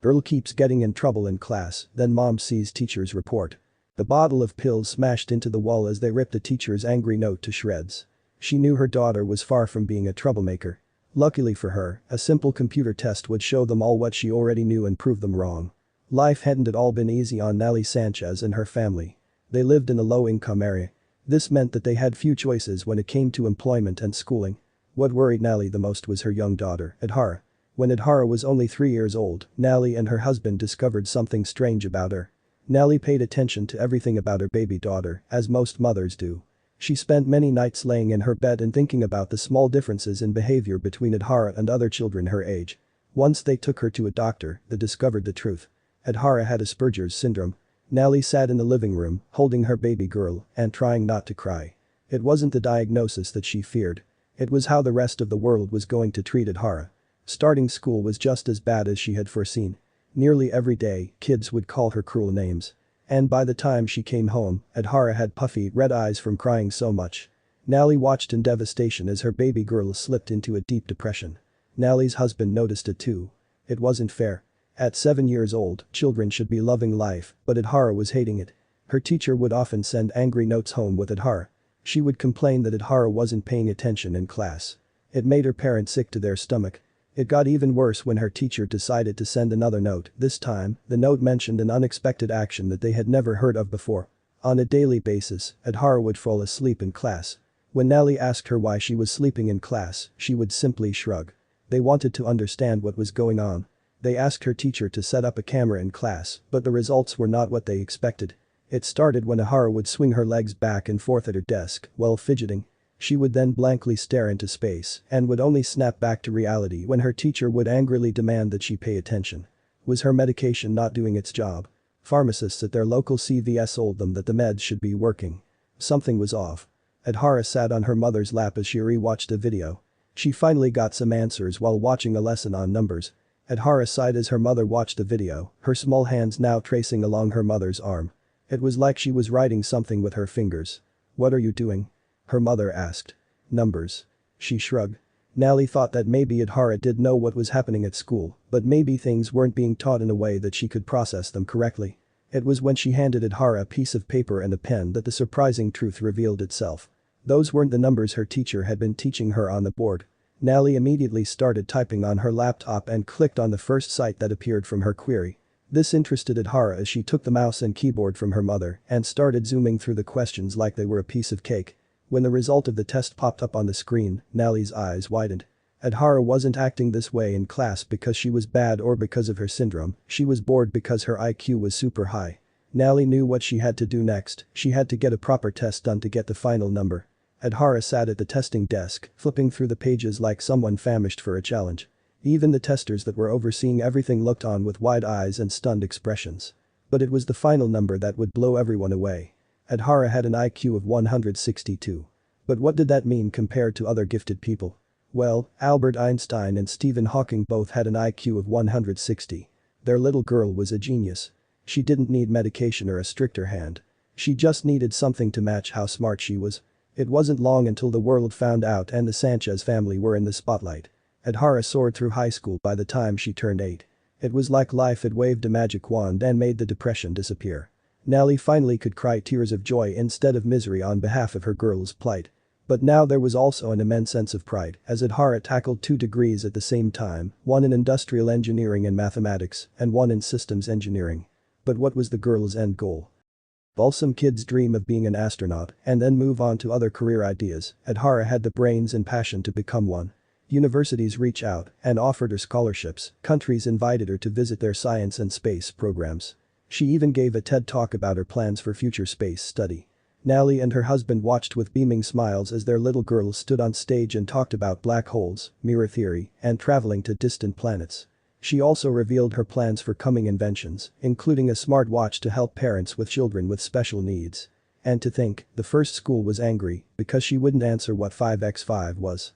Girl keeps getting in trouble in class, then mom sees teacher's report. The bottle of pills smashed into the wall as they ripped a teacher's angry note to shreds. She knew her daughter was far from being a troublemaker. Luckily for her, a simple computer test would show them all what she already knew and prove them wrong. Life hadn't at all been easy on Nelly Sanchez and her family. They lived in a low-income area. This meant that they had few choices when it came to employment and schooling. What worried Nelly the most was her young daughter, Adhara. When Adhara was only 3 years old, Nelly and her husband discovered something strange about her. Nelly paid attention to everything about her baby daughter, as most mothers do. She spent many nights laying in her bed and thinking about the small differences in behavior between Adhara and other children her age. Once they took her to a doctor, they discovered the truth. Adhara had Asperger's syndrome. Nelly sat in the living room, holding her baby girl and trying not to cry. It wasn't the diagnosis that she feared. It was how the rest of the world was going to treat Adhara. Starting school was just as bad as she had foreseen. Nearly every day, kids would call her cruel names. And by the time she came home, Adhara had puffy red eyes from crying so much. Nelly watched in devastation as her baby girl slipped into a deep depression. Nelly's husband noticed it too. It wasn't fair. At 7 years old, children should be loving life, but Adhara was hating it. Her teacher would often send angry notes home with Adhara. She would complain that Adhara wasn't paying attention in class. It made her parents sick to their stomach. It got even worse when her teacher decided to send another note. This time, the note mentioned an unexpected action that they had never heard of before. On a daily basis, Adhara would fall asleep in class. When Nelly asked her why she was sleeping in class, she would simply shrug. They wanted to understand what was going on. They asked her teacher to set up a camera in class, but the results were not what they expected. It started when Adhara would swing her legs back and forth at her desk while fidgeting. She would then blankly stare into space and would only snap back to reality when her teacher would angrily demand that she pay attention. Was her medication not doing its job? Pharmacists at their local CVS told them that the meds should be working. Something was off. Adhara sat on her mother's lap as she rewatched a video. She finally got some answers while watching a lesson on numbers. Adhara sighed as her mother watched the video, her small hands now tracing along her mother's arm. It was like she was writing something with her fingers. "What are you doing?" her mother asked. "Numbers." She shrugged. Nelly thought that maybe Adhara did know what was happening at school, but maybe things weren't being taught in a way that she could process them correctly. It was when she handed Adhara a piece of paper and a pen that the surprising truth revealed itself. Those weren't the numbers her teacher had been teaching her on the board. Nelly immediately started typing on her laptop and clicked on the first site that appeared from her query. This interested Adhara as she took the mouse and keyboard from her mother and started zooming through the questions like they were a piece of cake. When the result of the test popped up on the screen, Nelly's eyes widened. Adhara wasn't acting this way in class because she was bad or because of her syndrome, she was bored because her IQ was super high. Nelly knew what she had to do next, she had to get a proper test done to get the final number. Adhara sat at the testing desk, flipping through the pages like someone famished for a challenge. Even the testers that were overseeing everything looked on with wide eyes and stunned expressions. But it was the final number that would blow everyone away. Adhara had an IQ of 162. But what did that mean compared to other gifted people? Well, Albert Einstein and Stephen Hawking both had an IQ of 160. Their little girl was a genius. She didn't need medication or a stricter hand. She just needed something to match how smart she was. It wasn't long until the world found out and the Sanchez family were in the spotlight. Adhara soared through high school by the time she turned 8. It was like life had waved a magic wand and made the depression disappear. Nelly finally could cry tears of joy instead of misery on behalf of her girl's plight. But now there was also an immense sense of pride as Adhara tackled 2 degrees at the same time, one in industrial engineering and mathematics and one in systems engineering. But what was the girl's end goal? While some kids dream of being an astronaut and then move on to other career ideas, Adhara had the brains and passion to become one. Universities reached out and offered her scholarships, countries invited her to visit their science and space programs. She even gave a TED talk about her plans for future space study. Nelly and her husband watched with beaming smiles as their little girl stood on stage and talked about black holes, mirror theory, and traveling to distant planets. She also revealed her plans for coming inventions, including a smart watch to help parents with children with special needs. And to think, the first school was angry because she wouldn't answer what 5x5 was.